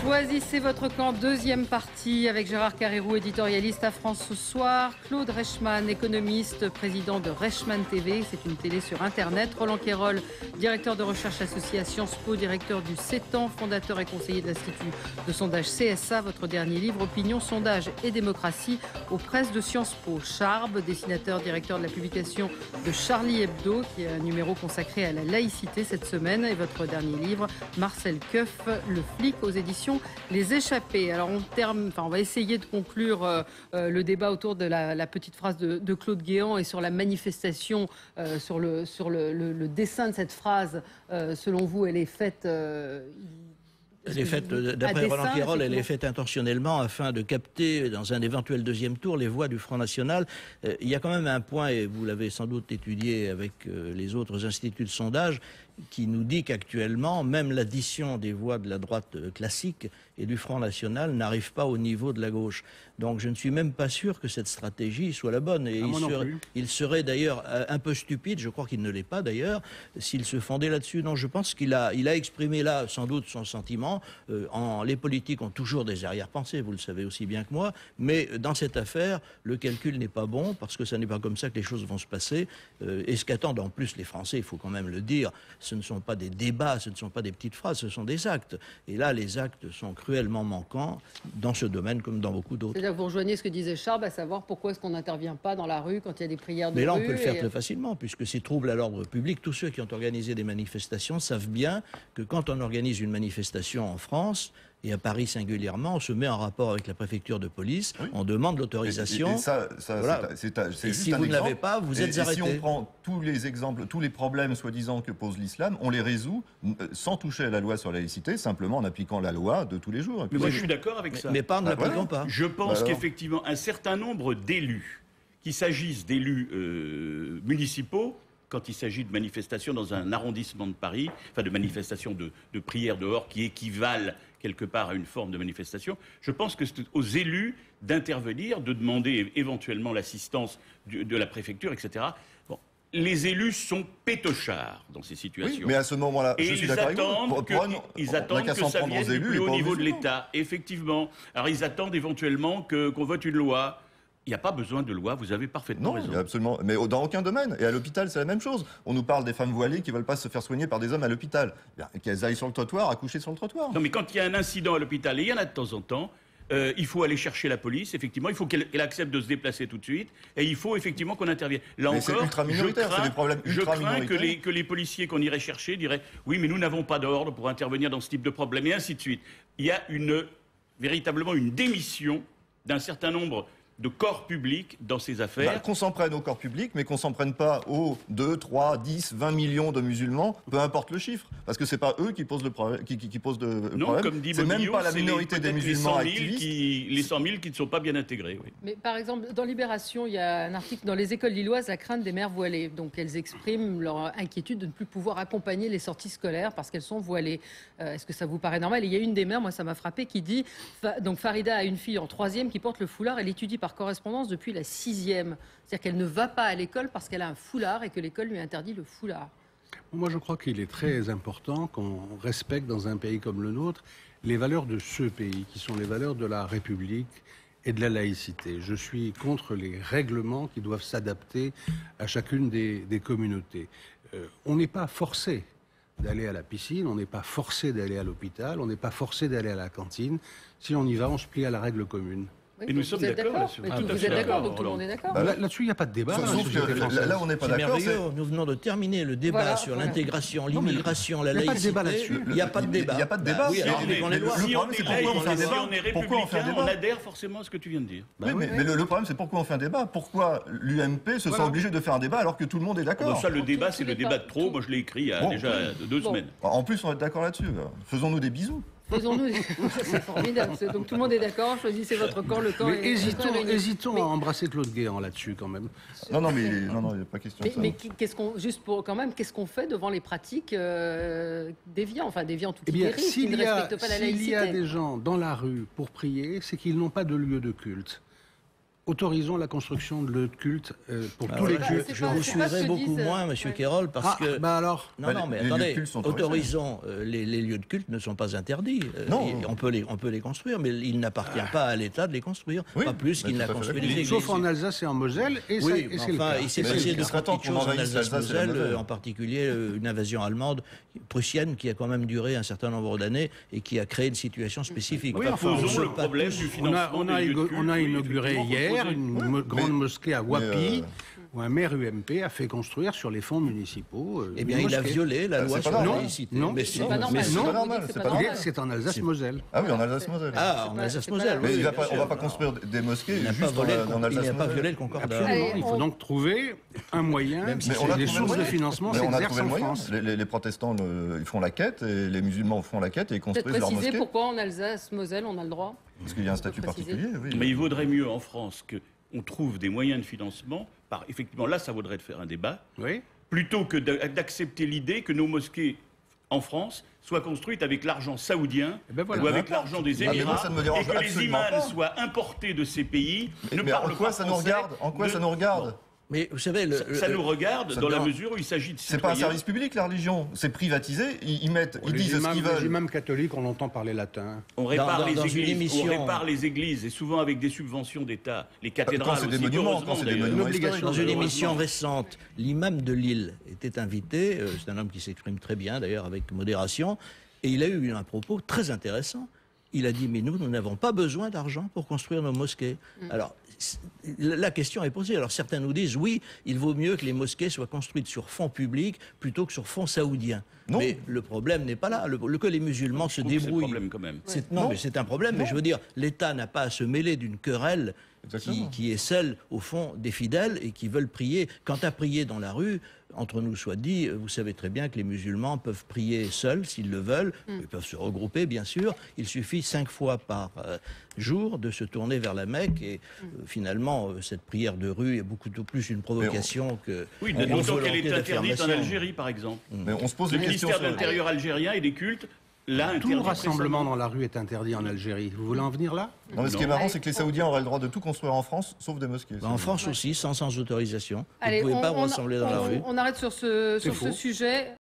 Choisissez votre camp, deuxième partie avec Gérard Carrérou, éditorialiste à France ce soir, Claude Reichmann, économiste, président de Reichmann TV, c'est une télé sur Internet, Roland Quérol, directeur de recherche associé à Sciences Po, directeur du CETAN, fondateur et conseiller de l'Institut de sondage CSA, votre dernier livre, Opinion, sondage et démocratie, aux presses de Sciences Po. Charb, dessinateur, directeur de la publication de Charlie Hebdo, qui est un numéro consacré à la laïcité cette semaine, et votre dernier livre, Marcel Keuf, Le flic, aux éditions Les Échappés. Alors on va essayer de conclure le débat autour de la petite phrase de Claude Guéant et sur la manifestation, sur le dessin de cette phrase. Selon vous, elle est faite... Elle est faite, d'après Roland Quérol, elle est faite intentionnellement afin de capter dans un éventuel deuxième tour les voix du Front National. Il y a quand même un point, et vous l'avez sans doute étudié avec les autres instituts de sondage, qui nous dit qu'actuellement, même l'addition des voix de la droite classique et du Front National n'arrive pas au niveau de la gauche. Donc je ne suis même pas sûr que cette stratégie soit la bonne. Et il serait d'ailleurs un peu stupide, je crois qu'il ne l'est pas d'ailleurs, s'il se fondait là-dessus. Non, je pense qu'il a exprimé là sans doute son sentiment. Les politiques ont toujours des arrière-pensées, vous le savez aussi bien que moi, mais dans cette affaire, le calcul n'est pas bon, parce que ce n'est pas comme ça que les choses vont se passer. Et ce qu'attendent en plus les Français, il faut quand même le dire, ce ne sont pas des débats, ce ne sont pas des petites phrases, ce sont des actes. Et là, les actes sont cruellement manquants dans ce domaine comme dans beaucoup d'autres. C'est-à-dire que vous rejoignez ce que disait Charb, à savoir pourquoi est-ce qu'on n'intervient pas dans la rue quand il y a des prières de rue. Mais là, on peut le faire très facilement, puisque c'est trouble à l'ordre public. Tous ceux qui ont organisé des manifestations savent bien que quand on organise une manifestation en France, et à Paris singulièrement, on se met en rapport avec la préfecture de police, on demande l'autorisation. Et si vous ne l'avez pas, vous êtes arrêté. Si on prend tous les exemples, tous les problèmes soi-disant que pose l'islam, on les résout sans toucher à la loi sur la laïcité, simplement en appliquant la loi de tous les jours. Mais moi je suis d'accord avec ça. Mais pas en ne l'appliquant pas. Je pense qu'effectivement, un certain nombre d'élus, qu'il s'agisse d'élus municipaux, quand il s'agit de manifestations dans un arrondissement de Paris, enfin de manifestations de prières dehors qui équivalent quelque part à une forme de manifestation, je pense que c'est aux élus d'intervenir, de demander éventuellement l'assistance de la préfecture, etc. Bon. Les élus sont pétochards dans ces situations. Oui, mais à ce moment-là, je suis d'accord avec vous. Ils attendent que ça vienne du plus haut niveau de l'État, effectivement. Alors ils attendent éventuellement qu'on vote une loi. Il n'y a pas besoin de loi, vous avez parfaitement raison. Non, absolument. Mais dans aucun domaine. Et à l'hôpital, c'est la même chose. On nous parle des femmes voilées qui ne veulent pas se faire soigner par des hommes à l'hôpital. Qu'elles aillent sur le trottoir, accoucher sur le trottoir. Non, mais quand il y a un incident à l'hôpital, et il y en a de temps en temps, il faut aller chercher la police, effectivement. Il faut qu'elle accepte de se déplacer tout de suite. Et il faut effectivement qu'on intervienne. Là mais encore, je crains que les policiers qu'on irait chercher diraient « Oui, mais nous n'avons pas d'ordre pour intervenir dans ce type de problème. » Et ainsi de suite. Il y a véritablement une démission d'un certain nombre de corps publics dans ces affaires. Qu'on s'en prenne au corps public, mais qu'on s'en prenne pas aux 2, 3, 10, 20 millions de musulmans, peu importe le chiffre. Parce que c'est pas eux qui posent le problème. Non, comme dit c'est même pas la minorité des musulmans activistes. Les 100 000 qui ne sont pas bien intégrés. Oui. Mais par exemple, dans Libération, il y a un article dans les écoles lilloises, la crainte des mères voilées. Donc elles expriment leur inquiétude de ne plus pouvoir accompagner les sorties scolaires parce qu'elles sont voilées. Est-ce que ça vous paraît normal? Et il y a une des mères, moi ça m'a frappé, qui dit, donc Farida a une fille en 3e qui porte le foulard, elle étudie par correspondance depuis la 6e. C'est-à-dire qu'elle ne va pas à l'école parce qu'elle a un foulard et que l'école lui interdit le foulard. Moi, je crois qu'il est très important qu'on respecte dans un pays comme le nôtre les valeurs de ce pays, qui sont les valeurs de la République et de la laïcité. Je suis contre les règlements qui doivent s'adapter à chacune des communautés. On n'est pas forcé d'aller à la piscine, on n'est pas forcé d'aller à l'hôpital, on n'est pas forcé d'aller à la cantine. Si on y va, on se plie à la règle commune. Oui, et nous sommes d'accord là-dessus. Vous êtes d'accord, donc tout le monde est d'accord. Là-dessus, il n'y a pas de débat. Là, on n'est pas d'accord. Nous venons de terminer le débat sur l'intégration, l'immigration, la laïcité. Il n'y a pas de débat là-dessus. Il n'y a pas de débat. Si on est républicain, on adhère forcément à ce que tu viens de dire. Oui, mais le problème, c'est pourquoi on fait un débat. Pourquoi l'UMP se sent obligé de faire un débat alors que tout le monde est d'accord? Ça, le débat, c'est le débat de trop. Moi, je l'ai écrit il y a déjà 2 semaines. En plus, on va être d'accord là-dessus. Faisons-nous des bisous. Faisons-nous. C'est formidable. Donc tout le monde est d'accord. Choisissez votre camp. Le camp. Mais hésitons à embrasser Claude Guéant là-dessus quand même. Non, il n'y a pas question de ça. Mais qu'est-ce qu'on fait devant les pratiques déviantes, enfin déviantes ou qui dérivent, qui ne respectent pas la laïcité? S'il y a des gens dans la rue pour prier, c'est qu'ils n'ont pas de lieu de culte. autorisons la construction de lieux de culte pour tous les cultes. Je vous suivrai beaucoup moins, Monsieur Quérol, parce que... alors Non, mais attendez, autorisons, les lieux de culte ne sont pas interdits. On peut les construire, mais il n'appartient pas à l'État de les construire, pas plus qu'il n'a construit les églises. Sauf en Alsace et en Moselle, et c'est le cas. Il s'est passé de petites choses en Alsace-Moselle, en particulier une invasion allemande, prussienne, qui a quand même duré un certain nombre d'années et qui a créé une situation spécifique. Oui, posons le problème du financement des lieux de culte. On a inauguré hier une grande mosquée à Wapi, où un maire UMP a fait construire sur les fonds municipaux. Eh bien, il a violé la loi sur la laïcité. Non, mais c'est pas normal. C'est en Alsace-Moselle. Ah oui, en Alsace-Moselle. Ah, en Alsace-Moselle. Mais on ne va pas construire des mosquées juste en Alsace-Moselle. Il n'a pas violé le concordat. Il faut donc trouver un moyen. Les sources de financement s'exercent en France. Les protestants ils font la quête, et les musulmans font la quête et ils construisent leur mosquée. Pourquoi en Alsace-Moselle on a le droit? Parce qu'il y a un statut particulier, oui. Mais il vaudrait mieux en France qu'on trouve des moyens de financement, effectivement là ça vaudrait de faire un débat, plutôt que d'accepter l'idée que nos mosquées en France soient construites avec l'argent saoudien ou avec l'argent des Émirats, et que les imams soient importés de ces pays. Mais en quoi ça nous regarde? En quoi ça nous regarde? Mais vous savez, ça nous regarde dans la mesure où il s'agit de citoyens. C'est pas un service public, la religion. C'est privatisé. Ils disent ce qu'ils veulent. Les imams catholiques, on entend parler latin. On répare les églises, et souvent avec des subventions d'État. Les cathédrales quand c'est aussi, des monuments, Dans une émission récente, l'imam de Lille était invité. C'est un homme qui s'exprime très bien, d'ailleurs, avec modération. Et il a eu un propos très intéressant. Il a dit, mais nous n'avons pas besoin d'argent pour construire nos mosquées. Alors, la question est posée. Alors, certains nous disent, oui, il vaut mieux que les mosquées soient construites sur fonds publics plutôt que sur fonds saoudiens. Non. Mais le problème n'est pas là. Que les musulmans se débrouillent. C'est un problème quand même. Mais c'est un problème. Mais je veux dire, l'État n'a pas à se mêler d'une querelle qui est celle, au fond, des fidèles et qui veulent prier. Quant à prier dans la rue, entre nous soit dit, vous savez très bien que les musulmans peuvent prier seuls s'ils le veulent. Ils peuvent se regrouper, bien sûr. Il suffit 5 fois par jour de se tourner vers la Mecque. Et finalement, cette prière de rue est beaucoup plus une provocation que... Oui, d'autant qu'elle est interdite en Algérie, par exemple. Mais on se pose le ministère de l'Intérieur algérien et des cultes tout rassemblement dans la rue est interdit en Algérie. Vous voulez en venir là? Non, mais ce qui est marrant, c'est que les Saoudiens auraient le droit de tout construire en France, sauf des mosquées. En France aussi, sans autorisation. Vous ne pouvez pas rassembler dans la rue. On arrête sur ce sujet.